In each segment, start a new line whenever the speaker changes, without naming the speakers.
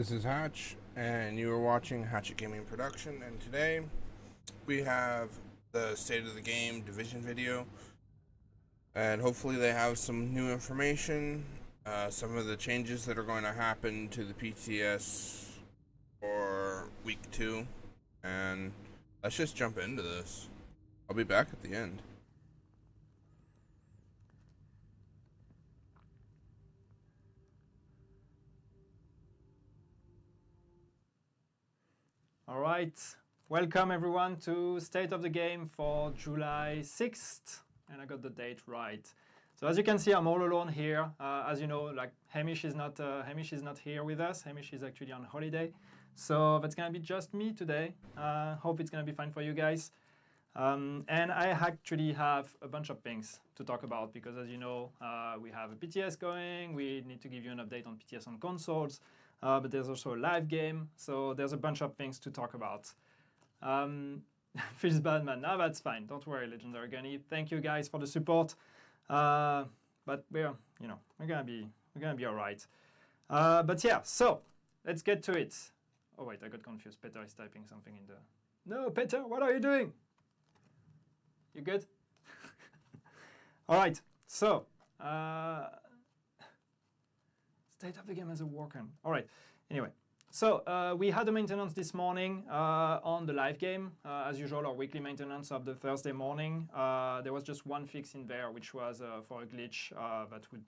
This is Hatch, and you are watching Hatchet Gaming Production, and today we have the State of the Game Division video, and hopefully they have some new information, some of the changes that are going to happen to the PTS for week 2, and let's just jump into this. I'll be back at the end.
All right, welcome everyone to State of the Game for July 6th, and I got the date right. So as you can see, I'm all alone here. As you know, like Hamish is not here with us. Hamish is actually on holiday, so that's gonna be just me today. Hope it's gonna be fine for you guys. And I actually have a bunch of things to talk about because, as you know, we have a PTS going. We need to give you an update on PTS on consoles. But there's also a live game, so there's a bunch of things to talk about. Feels bad, man. No, that's fine. Don't worry, Legendary Gunny. Thank you guys for the support. But we're gonna be all right. But yeah, so let's get to it. Oh wait, I got confused. Peter is typing something in the. No, Peter, what are you doing? You good? All right. So. State of the Game as a worker. All right. Anyway, so we had a maintenance this morning on the live game. As usual, our weekly maintenance of the Thursday morning. There was just one fix in there, which was for a glitch that would,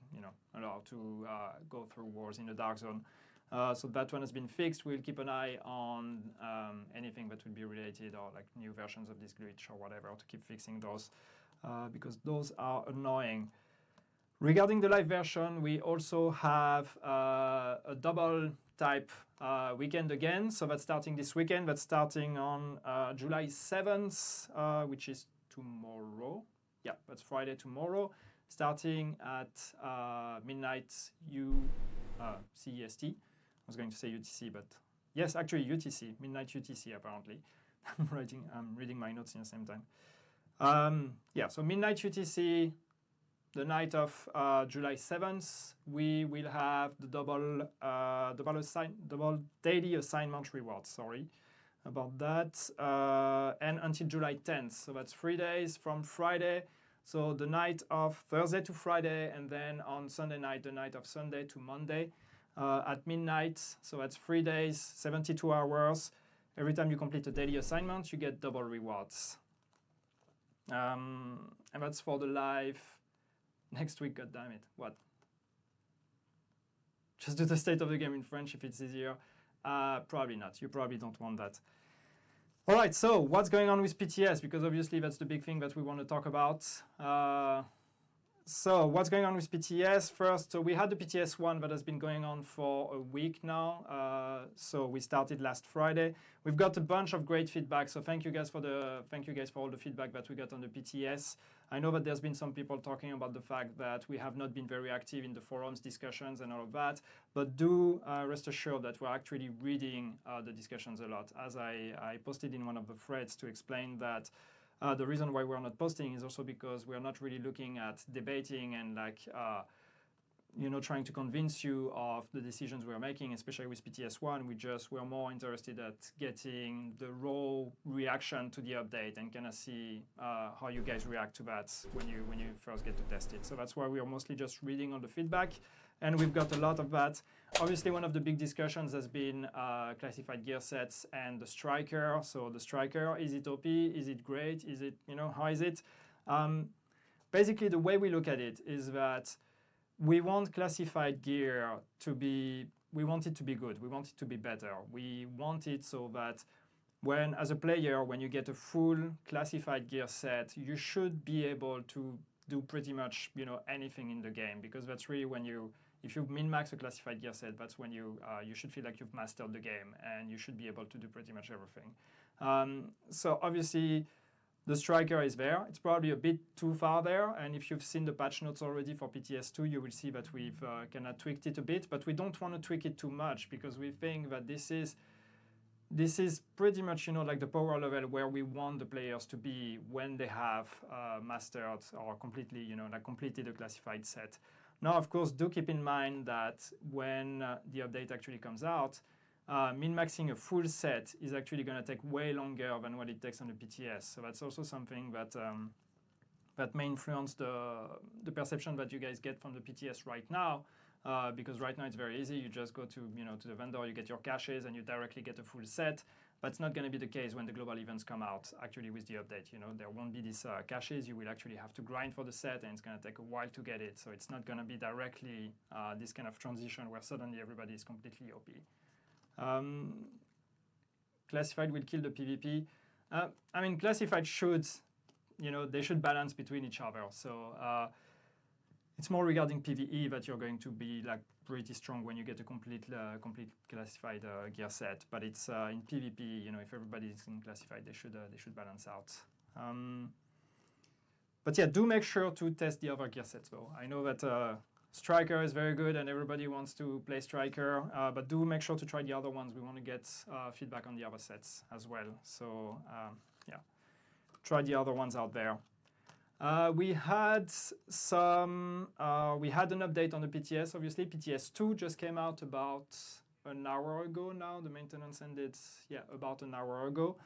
allow to go through wars in the dark zone. So that one has been fixed. We'll keep an eye on anything that would be related or like new versions of this glitch or whatever to keep fixing those because those are annoying. Regarding the live version, we also have a double type weekend again. So that's starting this weekend. That's starting on July 7th, which is tomorrow. Yeah, that's Friday tomorrow, starting at midnight CEST. I was going to say UTC, but yes, actually UTC, midnight UTC apparently. I'm reading my notes in the same time. Yeah, so midnight UTC. The night of July 7th, we will have the double daily assignment rewards. Sorry about that. And until July 10th. So that's 3 days from Friday. So the night of Thursday to Friday, and then on Sunday night, the night of Sunday to Monday at midnight. So that's 3 days, 72 hours. Every time you complete a daily assignment, you get double rewards. And that's for the live. Next week, goddammit. What? Just do the State of the Game in French if it's easier. Probably not. You probably don't want that. All right, so what's going on with PTS? Because obviously that's the big thing that we want to talk about. So what's going on with PTS? First, so we had the PTS 1 that has been going on for a week now. So we started last Friday. We've got a bunch of great feedback. So thank you guys for all the feedback that we got on the PTS. I know that there's been some people talking about the fact that we have not been very active in the forums discussions and all of that, but do rest assured that we're actually reading the discussions a lot. As I posted in one of the threads to explain that the reason why we're not posting is also because we're not really looking at debating and trying to convince you of the decisions we're making, especially with PTS1. We're more interested at getting the raw reaction to the update and kind of see how you guys react to that when you first get to test it. So that's why we are mostly just reading all the feedback, and we've got a lot of that. Obviously, one of the big discussions has been classified gear sets and the Striker. So the Striker, is it OP? Is it great? Is it, how is it? Basically, the way we look at it is that we want classified gear we want it to be good. We want it to be better. We want it so that as a player, when you get a full classified gear set, you should be able to do pretty much, anything in the game, because that's really if you min-max a classified gear set, that's when you should feel like you've mastered the game and you should be able to do pretty much everything. So obviously, the Striker is there. It's probably a bit too far there, and if you've seen the patch notes already for PTS2, you will see that we've kind of tweaked it a bit, but we don't want to tweak it too much because we think that this is pretty much, like the power level where we want the players to be when they have mastered or completely, completed a classified set. Now, of course, do keep in mind that when the update actually comes out, min-maxing a full set is actually going to take way longer than what it takes on the PTS. So that's also something that that may influence the perception that you guys get from the PTS right now, because right now it's very easy. You just go to to the vendor, you get your caches, and you directly get a full set. That's not going to be the case when the global events come out. Actually, with the update, there won't be these caches. You will actually have to grind for the set, and it's going to take a while to get it. So it's not going to be directly this kind of transition where suddenly everybody is completely OP. Classified will kill the PvP. I mean, classified should, they should balance between each other. So it's more regarding PvE that you're going to be like pretty strong when you get a complete classified gear set. But it's in PvP, if everybody is in classified, they should balance out. But yeah, do make sure to test the other gear sets though. I know that Striker is very good and everybody wants to play Striker, but do make sure to try the other ones. We want to get feedback on the other sets as well. So yeah, try the other ones out there. We had an update on the PTS, obviously. PTS 2 just came out about an hour ago now. The maintenance ended, about an hour ago.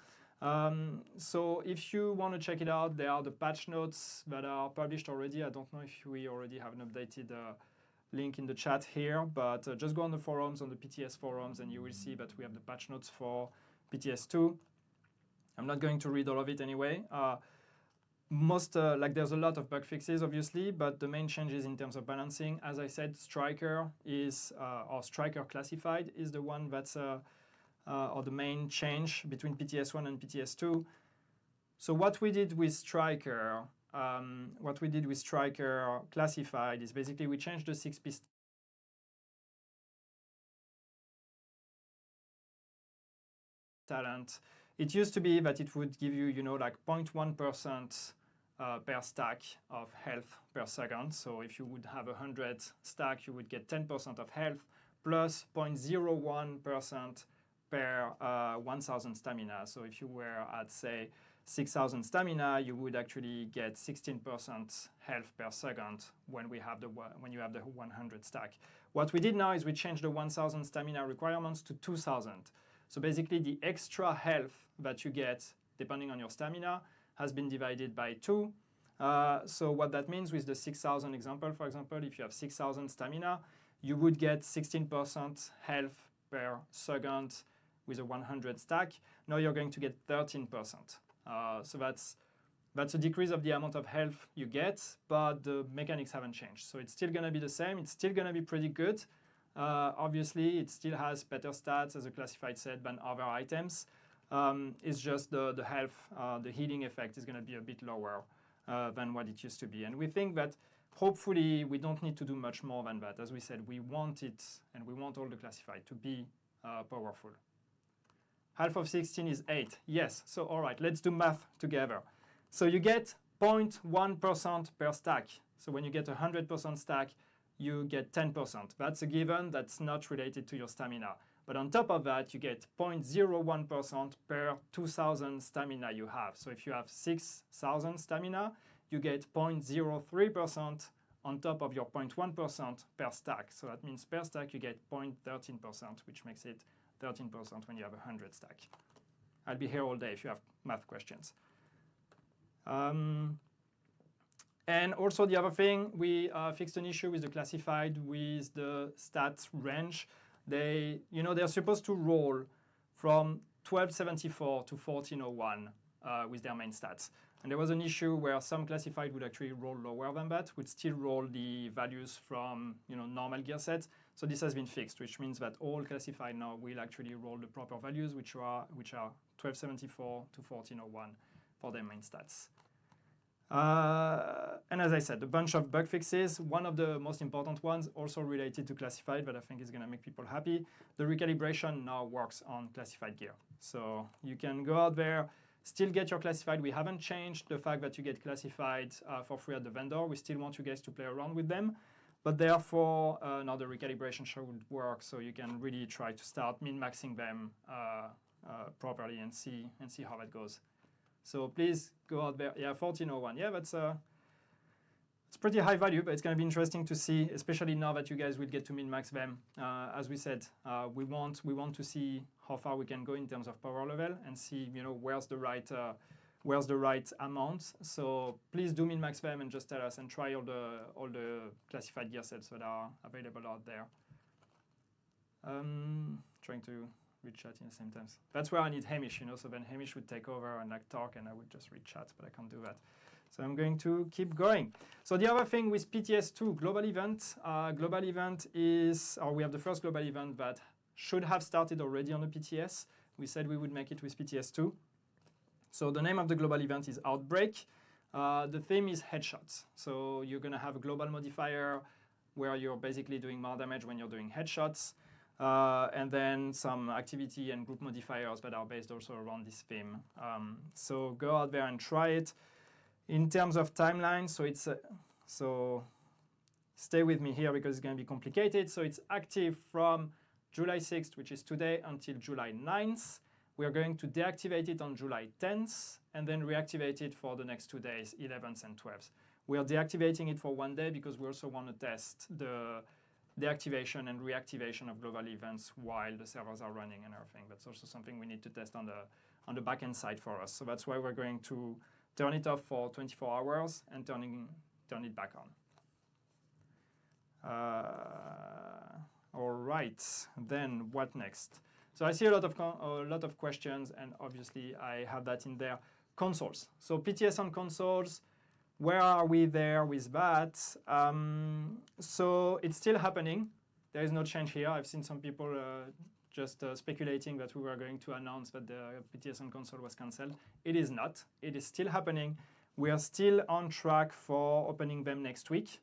So if you want to check it out, there are the patch notes that are published already. I don't know if we already have an updated link in the chat here, but just go on the forums, on the PTS forums, and you will see that we have the patch notes for PTS 2. I'm not going to read all of it anyway. There's a lot of bug fixes, obviously, but the main changes in terms of balancing, as I said, Striker is, or Striker Classified is the one that's or the main change between PTS 1 and PTS 2. So what we did with Striker, Classified is basically we changed the 6P talent. It used to be that it would give you, like 0.1% per stack of health per second. So if you would have 100 stack, you would get 10% of health plus 0.01% per 1,000 stamina. So if you were at, say, 6,000 stamina, you would actually get 16% health per second when you have the 100 stack. What we did now is we changed the 1,000 stamina requirements to 2,000. So basically, the extra health that you get, depending on your stamina, has been divided by 2. So what that means with the 6,000 example, for example, if you have 6,000 stamina, you would get 16% health per second with a 100 stack. Now you're going to get 13%. So that's a decrease of the amount of health you get, but the mechanics haven't changed. So it's still going to be the same. It's still going to be pretty good. Obviously, it still has better stats as a classified set than other items. It's just the health, the healing effect is going to be a bit lower than what it used to be. And we think that hopefully we don't need to do much more than that. As we said, we want it, and we want all the classified to be powerful. Half of 16 is 8. Yes, so all right, let's do math together. So you get 0.1% per stack. So when you get 100% stack, you get 10%. That's a given. That's not related to your stamina. But on top of that, you get 0.01% per 2,000 stamina you have. So if you have 6,000 stamina, you get 0.03% on top of your 0.1% per stack. So that means per stack you get 0.13%, which makes it 13% when you have 100 stack. I'll be here all day if you have math questions. And also the other thing, we fixed an issue with the classified with the stats range. They're supposed to roll from 1274 to 1401 with their main stats. And there was an issue where some classified would actually roll lower than that, would still roll the values from normal gear sets. So this has been fixed, which means that all classified now will actually roll the proper values, which are 1274 to 1401 for their main stats. And as I said, a bunch of bug fixes. One of the most important ones, also related to classified, but I think is going to make people happy. The recalibration now works on classified gear. So you can go out there, still get your classified. We haven't changed the fact that you get classified for free at the vendor. We still want you guys to play around with them. But therefore, now the recalibration should work, so you can really try to start min-maxing them properly and see how that goes. So please go out there. Yeah, 1401. Yeah, that's it's pretty high value, but it's going to be interesting to see, especially now that you guys will get to min-max them. As we said, we want to see how far we can go in terms of power level and see, where's the right amount. So please do min-max them and just tell us and try all the classified gear sets that are available out there. Trying to read chat in the same time. That's where I need Hamish, so then Hamish would take over and talk, and I would just read chat, but I can't do that. So I'm going to keep going. So the other thing with PTS2 global event, we have the first global event that should have started already on the PTS. We said we would make it with PTS2. So the name of the global event is Outbreak. The theme is headshots. So you're going to have a global modifier where you're basically doing more damage when you're doing headshots. And then some activity and group modifiers that are based also around this theme. So go out there and try it. In terms of timeline, so stay with me here because it's going to be complicated. So it's active from July 6th, which is today, until July 9th. We are going to deactivate it on July 10th and then reactivate it for the next 2 days, 11th and 12th. We are deactivating it for 1 day because we also want to test the deactivation and reactivation of global events while the servers are running and everything. That's also something we need to test on the backend side for us. So that's why we're going to turn it off for 24 hours and turn it back on. All right, then what next? So I see a lot of questions, and obviously I have that in there. Consoles. So PTS on consoles. Where are we there with that? So it's still happening. There is no change here. I've seen some people just speculating that we were going to announce that the PTS on console was cancelled. It is not. It is still happening. We are still on track for opening them next week,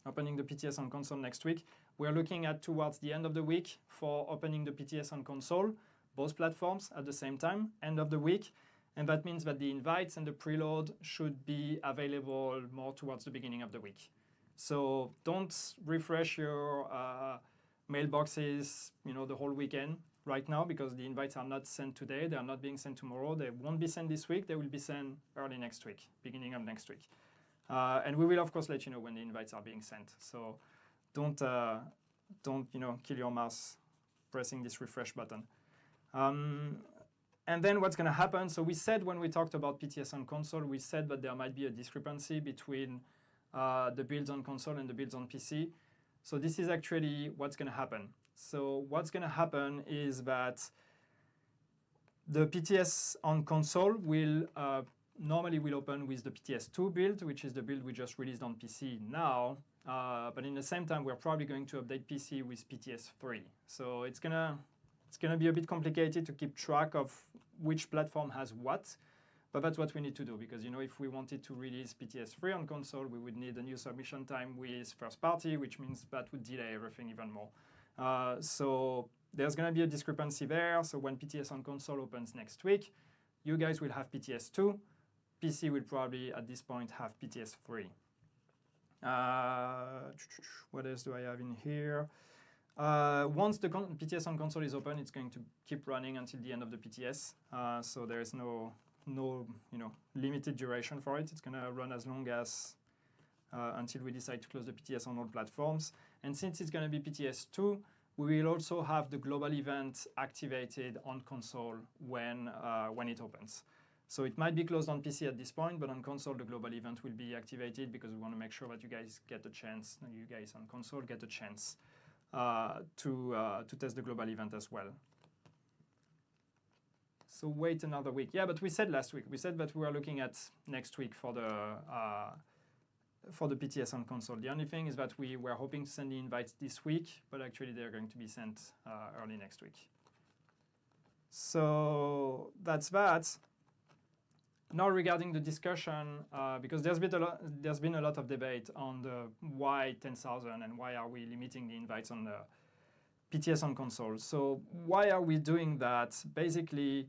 opening the PTS on console next week. We're looking at towards the end of the week for opening the PTS on console, both platforms at the same time, end of the week. And that means that the invites and the preload should be available more towards the beginning of the week. So don't refresh your mailboxes, the whole weekend right now, because the invites are not sent today. They are not being sent tomorrow. They won't be sent this week. They will be sent early next week, beginning of next week. And we will, of course, let you know when the invites are being sent. So don't kill your mouse pressing this refresh button. And then what's going to happen, so we said when we talked about PTS on console, we said that there might be a discrepancy between the builds on console and the builds on PC. So this is actually what's going to happen. So what's going to happen is that the PTS on console will normally open with the PTS2 build, which is the build we just released on PC now. But in the same time, we're probably going to update PC with PTS3. So it's gonna be a bit complicated to keep track of which platform has what, but that's what we need to do because if we wanted to release PTS3 on console, we would need a new submission time with first party, which means that would delay everything even more. So there's going to be a discrepancy there. So when PTS on console opens next week, you guys will have PTS2. PC will probably at this point have PTS3. What else do I have in here? Once the PTS on console is open, it's going to keep running until the end of the PTS. So there is no limited duration for it. It's going to run as long as until we decide to close the PTS on all platforms. And since it's going to be PTS2, we will also have the global event activated on console when it opens. So it might be closed on PC at this point, but on console the global event will be activated because we want to make sure that you guys on console get a chance to test the global event as well. So wait another week. Yeah, but we said last week. We said that we were looking at next week for the PTS on console. The only thing is that we were hoping to send the invites this week, but actually they're going to be sent early next week. So that's that. Now regarding the discussion, because there's been a lot of debate on the why 10,000 and why are we limiting the invites on the PTS on console. So why are we doing that? Basically,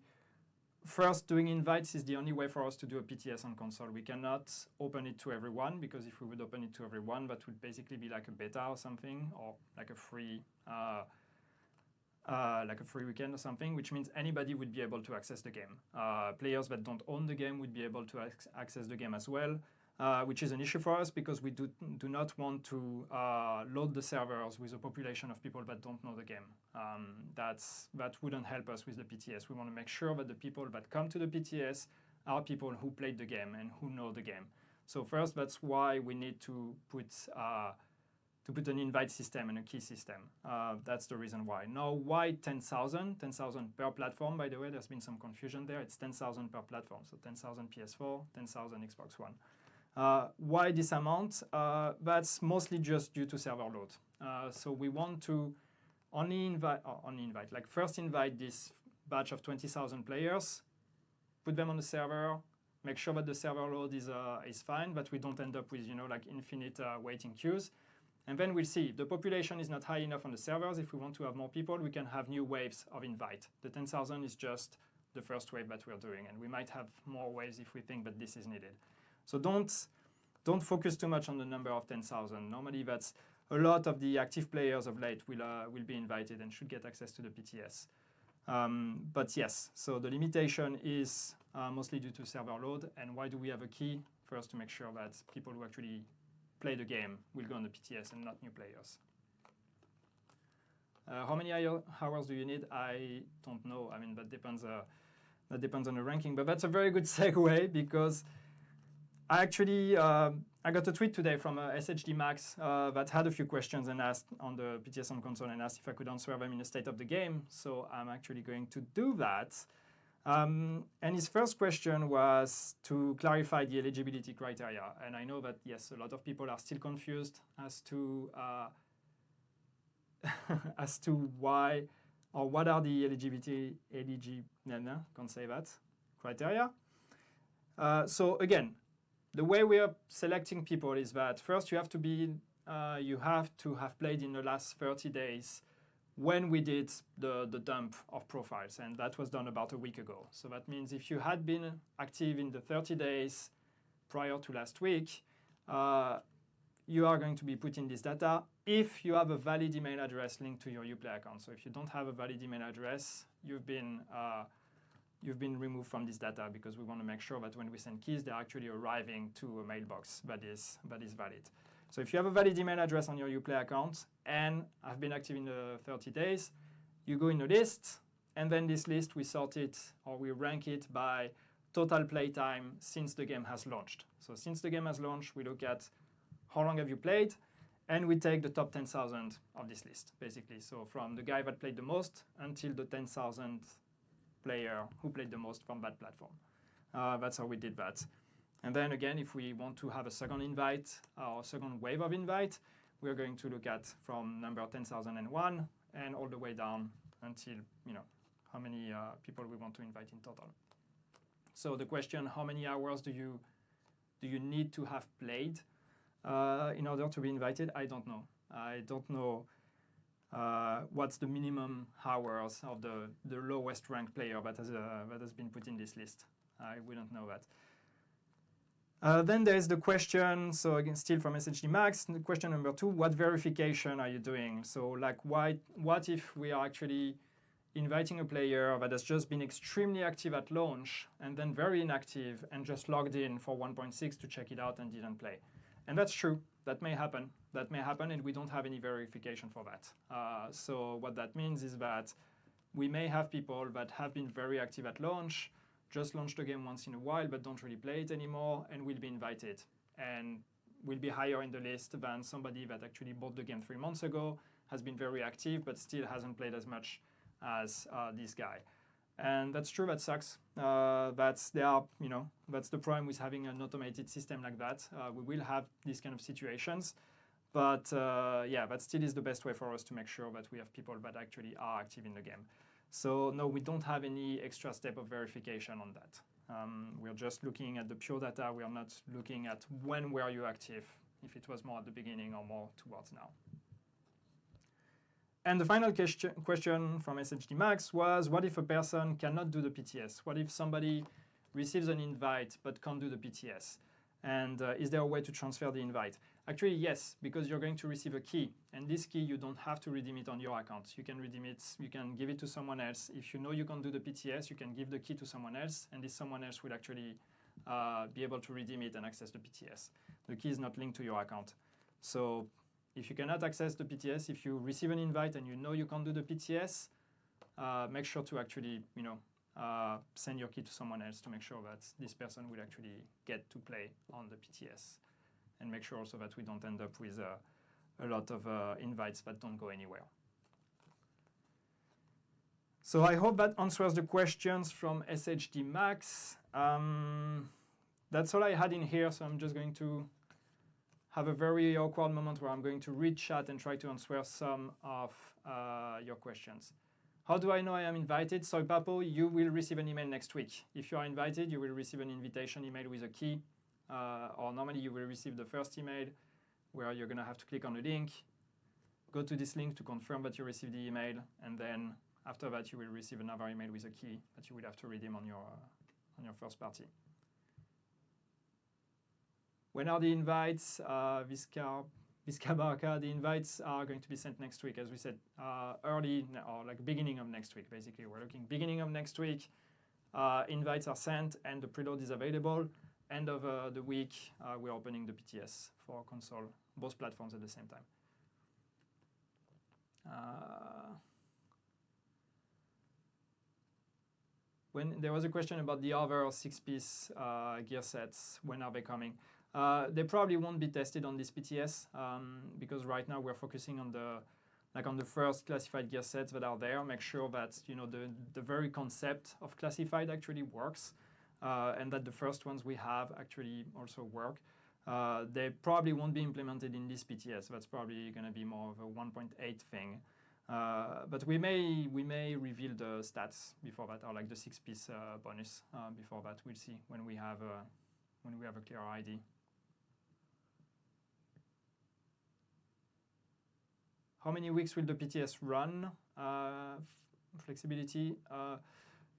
first, doing invites is the only way for us to do a PTS on console. We cannot open it to everyone because if we would open it to everyone, that would basically be like a beta or something, or like a free weekend or something, which means anybody would be able to access the game. Players that don't own the game would be able to access the game as well. which is an issue for us because we do not want to load the servers with a population of people that don't know the game. That wouldn't help us with the PTS. We want to make sure that the people that come to the PTS are people who played the game and who know the game. So first, that's why we need to put an invite system and a key system. That's the reason why. Now, why 10,000? 10,000 per platform, by the way. There's been some confusion there. It's 10,000 per platform. So 10,000 PS4, 10,000 Xbox One. Why this amount? That's mostly just due to server load. So we want to first invite this batch of 20,000 players, put them on the server, make sure that the server load is fine, but we don't end up with infinite waiting queues. And then we'll see. If the population is not high enough on the servers, if we want to have more people, we can have new waves of invite. The 10,000 is just the first wave that we're doing, and we might have more waves if we think that this is needed. So don't focus too much on the number of 10,000. Normally, that's a lot of the active players of late will be invited and should get access to the PTS. But yes, so the limitation is mostly due to server load. And why do we have a key? First, to make sure that people who actually play the game will go on the PTS and not new players. How many hours do you need? I don't know. I mean, that depends on the ranking. But that's a very good segue because I got a tweet today from SHD Max that had a few questions and asked on the PTS on console and asked if I could answer them in the state of the game. So I'm actually going to do that. And his first question was to clarify the eligibility criteria. And I know that, yes, a lot of people are still confused as to as to why or what are the can't say that, criteria. So again, the way we are selecting people is that first you have to have played in the last 30 days when we did the dump of profiles, and that was done about a week ago. So that means if you had been active in the 30 days prior to last week, you are going to be put in this data if you have a valid email address linked to your Uplay account. So if you don't have a valid email address, you've been removed from this data because we want to make sure that when we send keys, they're actually arriving to a mailbox that is valid. So if you have a valid email address on your Uplay account and have been active in the 30 days, you go in a list, and then this list we sort it or we rank it by total playtime since the game has launched. So since the game has launched, we look at how long have you played, and we take the top 10,000 of this list, basically. So from the guy that played the most until the 10,000th player who played the most from that platform. That's how we did that. And then again, if we want to have a second invite or a second wave of invite, we're going to look at from number 10,001 and all the way down until how many people we want to invite in total. So the question, how many hours do you need to have played in order to be invited? I don't know. I don't know what's the minimum hours of the lowest ranked player that has been put in this list. I wouldn't know that. Then there is the question, so again, still from SHD Max, question number 2, what verification are you doing? So like what if we are actually inviting a player that has just been extremely active at launch and then very inactive and just logged in for 1.6 to check it out and didn't play? And that's true. That may happen. That may happen, and we don't have any verification for that. So what that means is that we may have people that have been very active at launch, just launched the game once in a while, but don't really play it anymore, and will be invited. And will be higher in the list than somebody that actually bought the game 3 months ago, has been very active, but still hasn't played as much as this guy. And that's true, that sucks. That's the problem with having an automated system like that. We will have these kind of situations. But that still is the best way for us to make sure that we have people that actually are active in the game. So no, we don't have any extra step of verification on that. We're just looking at the pure data. We are not looking at when were you active, if it was more at the beginning or more towards now. And the final question from SHD Max was, what if a person cannot do the PTS? What if somebody receives an invite but can't do the PTS? And is there a way to transfer the invite? Actually, yes, because you're going to receive a key. And this key, you don't have to redeem it on your account. You can redeem it, you can give it to someone else. If you know you can do the PTS, you can give the key to someone else, and this someone else will actually be able to redeem it and access the PTS. The key is not linked to your account. So if you cannot access the PTS, if you receive an invite and you know you can't do the PTS, make sure to actually, send your key to someone else to make sure that this person will actually get to play on the PTS. And make sure also that we don't end up with a lot of invites that don't go anywhere. So I hope that answers the questions from SHD Max. That's all I had in here, so I'm just going to have a very awkward moment where I'm going to read chat and try to answer some of your questions. How do I know I am invited? Soy Papo, you will receive an email next week. If you are invited, you will receive an invitation email with a key, or normally you will receive the first email where you're going to have to click on a link, go to this link to confirm that you received the email, and then after that you will receive another email with a key that you will have to redeem on your first party. When are the invites? Vizcabarca, the invites are going to be sent next week, as we said, early or like beginning of next week. Basically, we're looking beginning of next week. Invites are sent and the preload is available. End of the week, we're opening the PTS for console, both platforms at the same time. When there was a question about the other 6-piece gear sets, when are they coming? They probably won't be tested on this PTS because right now we're focusing on the first classified gear sets that are there. Make sure that the very concept of classified actually works, and that the first ones we have actually also work. They probably won't be implemented in this PTS. That's probably going to be more of a 1.8 thing. But we may reveal the stats before that, or like the 6-piece bonus before that. We'll see when we have a clear ID. How many weeks will the PTS run? Flexibility,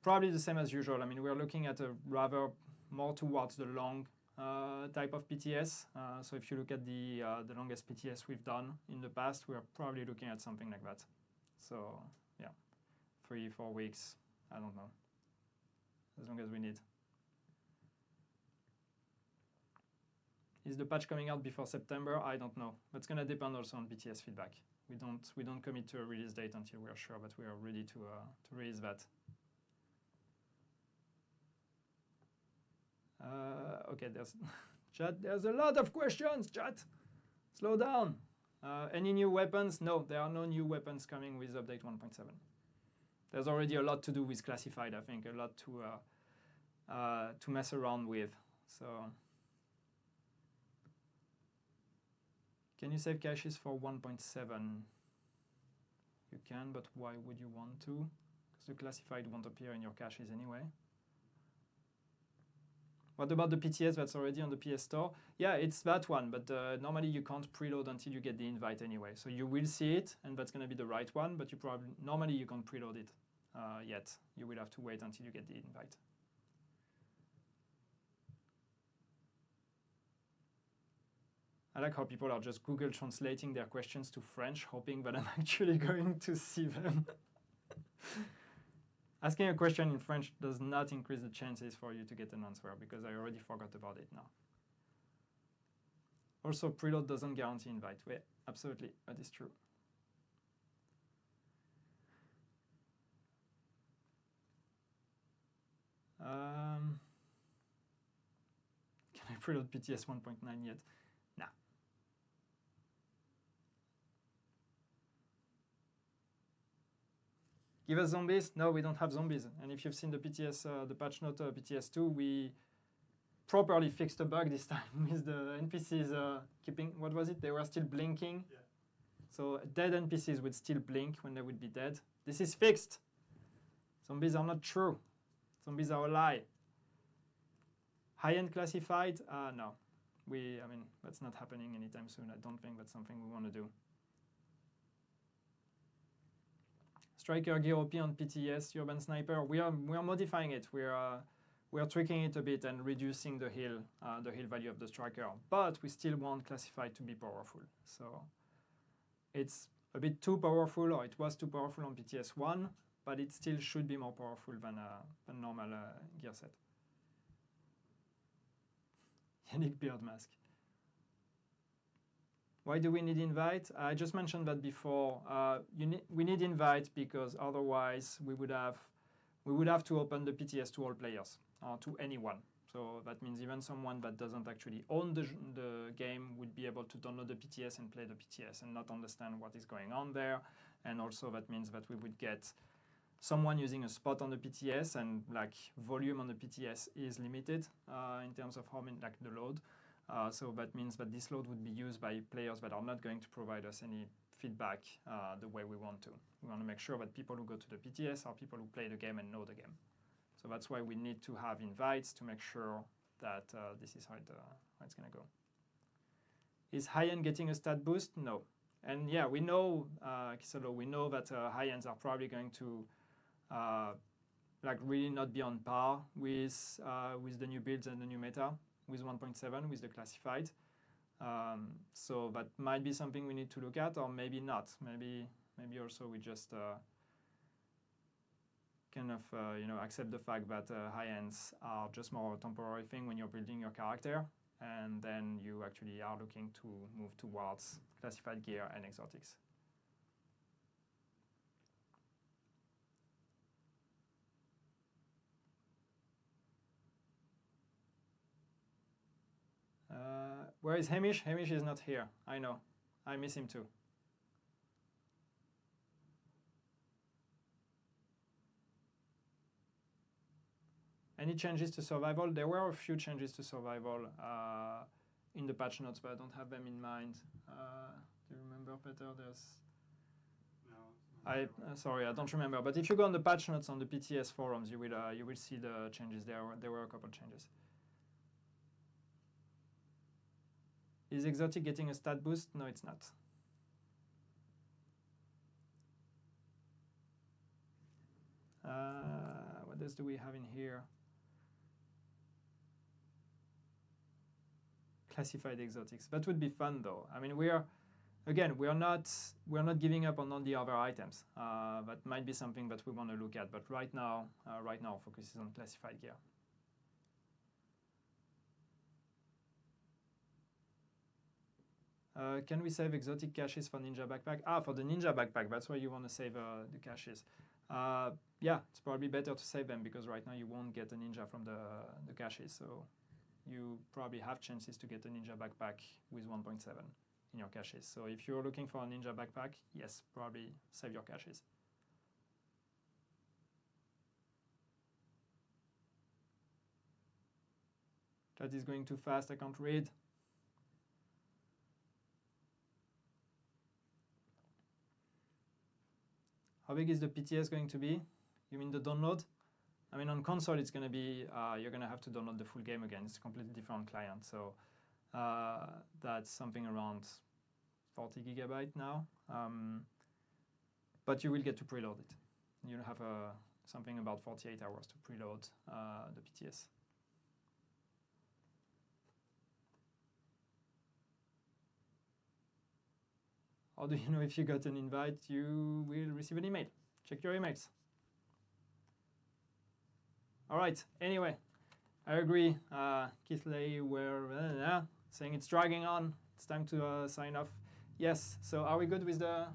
probably the same as usual. I mean, we're looking at a rather more towards the long type of PTS. So if you look at the longest PTS we've done in the past, we're probably looking at something like that. So yeah, 3-4 weeks, I don't know, as long as we need. Is the patch coming out before September? I don't know. That's going to depend also on PTS feedback. We don't commit to a release date until we are sure that we are ready to release that. Okay, there's a lot of questions, chat. Slow down. Any new weapons? No, there are no new weapons coming with update 1.7. There's already a lot to do with classified, I think, a lot to mess around with. So, can you save caches for 1.7? You can, but why would you want to? Because the classified won't appear in your caches anyway. What about the PTS that's already on the PS Store? Yeah, it's that one, but normally you can't preload until you get the invite anyway. So you will see it, and that's going to be the right one, but normally you can't preload it yet. You will have to wait until you get the invite. I like how people are just Google translating their questions to French, hoping that I'm actually going to see them. Asking a question in French does not increase the chances for you to get an answer because I already forgot about it now. Also, preload doesn't guarantee invite. Yeah, absolutely, that is true. Can I preload PTS 1.9 yet? Nah. Give us zombies? No, we don't have zombies. And if you've seen the PTS, the patch note PTS2, we properly fixed a bug this time with the NPCs keeping, what was it? They were still blinking. Yeah. So dead NPCs would still blink when they would be dead. This is fixed. Zombies are not true. Zombies are a lie. High-end classified? No. I mean, that's not happening anytime soon. I don't think that's something we want to do. Striker Gear OP on PTS, Urban Sniper. We are modifying it. We are tweaking it a bit and reducing the heal value of the Striker. But we still want classified to be powerful. So it's a bit too powerful, or it was too powerful on PTS1, but it still should be more powerful than normal gear set. Yannick Beard Mask. Why do we need invite? I just mentioned that before. We need invite because otherwise we would have to open the PTS to all players, to anyone. So that means even someone that doesn't actually own the game would be able to download the PTS and play the PTS and not understand what is going on there. And also that means that we would get someone using a spot on the PTS, and like volume on the PTS is limited in terms of how many, like the load. So that means that this load would be used by players that are not going to provide us any feedback the way we want to. We want to make sure that people who go to the PTS are people who play the game and know the game. So that's why we need to have invites to make sure that this is how it's going to go. Is high-end getting a stat boost? No. And yeah, we know, Kisolo, we know that high-ends are probably going to like really not be on par with the new builds and the new meta, with 1.7, with the classified. So that might be something we need to look at, or maybe not. Maybe also we just kind of accept the fact that high ends are just more a temporary thing when you're building your character, and then you actually are looking to move towards classified gear and exotics. Where is Hamish? Hamish is not here. I know. I miss him too. Any changes to survival? There were a few changes to survival in the patch notes, but I don't have them in mind. Do you remember, Peter? Sorry, I don't remember. But if you go on the patch notes on the PTS forums, you will see the changes. There were a couple changes. Is exotic getting a stat boost? No, it's not. What else do we have in here? Classified exotics. That would be fun, though. I mean, we're not giving up on all the other items. That might be something that we want to look at. But right now, focus is on classified gear. Can we save exotic caches for Ninja Backpack? For the Ninja Backpack, that's where you want to save the caches. Yeah, it's probably better to save them because right now you won't get a Ninja from the caches. So you probably have chances to get a Ninja Backpack with 1.7 in your caches. So if you're looking for a Ninja Backpack, yes, probably save your caches. Chat is going too fast, I can't read. How big is the PTS going to be? You mean the download? I mean, on console, it's going to be, you're going to have to download the full game again. It's a completely different client. So that's something around 40 gigabyte now. But you will get to preload it. You'll have something about 48 hours to preload the PTS. How do you know if you got an invite? You will receive an email. Check your emails. All right. Anyway, I agree. Keith Lay were saying it's dragging on. It's time to sign off. Yes. So are we good with the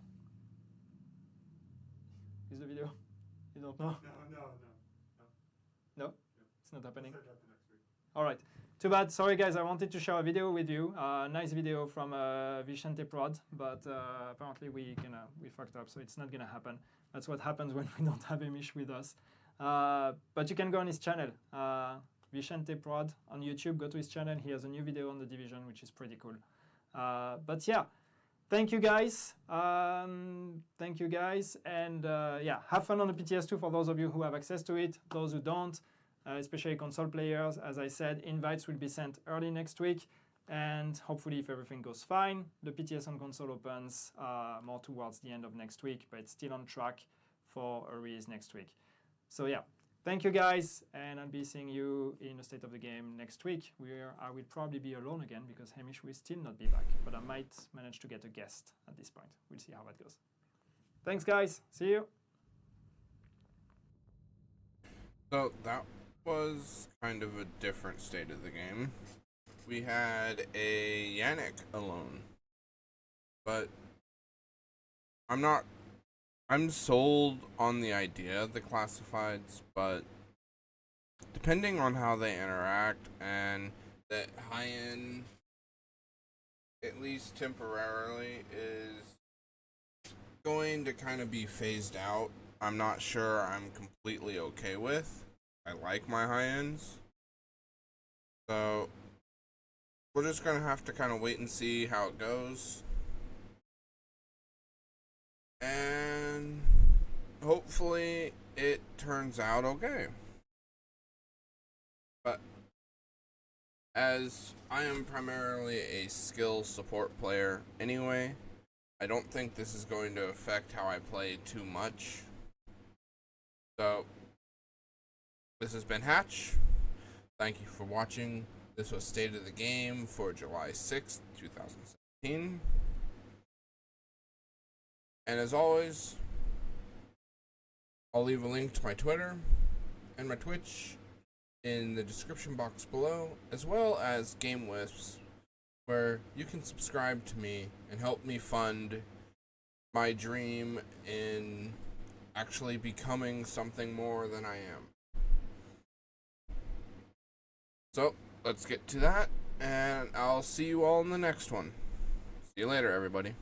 video? You don't know? No. It's not happening. All right. Too bad. Sorry, guys. I wanted to share a video with you. Nice video from Vicente Prod, but apparently we fucked up, so it's not gonna happen. That's what happens when we don't have Amish with us. But you can go on his channel, Vicente Prod on YouTube. Go to his channel. He has a new video on The Division, which is pretty cool. But yeah, thank you guys. And yeah, have fun on the PTS2 for those of you who have access to it. Those who don't, especially console players, as I said, invites will be sent early next week. And hopefully, if everything goes fine, the PTS on console opens more towards the end of next week, but it's still on track for a release next week. So yeah, thank you guys, and I'll be seeing you in the State of the Game next week, where I will probably be alone again because Hamish will still not be back, but I might manage to get a guest at this point. We'll see how that goes. Thanks, guys. See you.
So that was kind of a different State of the Game. we had a Yannick alone. But I'm sold on the idea of the classifieds, but depending on how they interact and that high-end, at least temporarily, is going to kind of be phased out, I'm not sure I'm completely okay with. I like my high-ends. So we're just going to have to kind of wait and see how it goes. And hopefully it turns out okay. But as I am primarily a skill support player anyway, I don't think this is going to affect how I play too much. So, this has been Hatch. Thank you for watching. This was State of the Game for July 6th, 2017. And as always, I'll leave a link to my Twitter and my Twitch in the description box below, as well as Game Wisps, where you can subscribe to me and help me fund my dream in actually becoming something more than I am. So, let's get to that, and I'll see you all in the next one. See you later, everybody.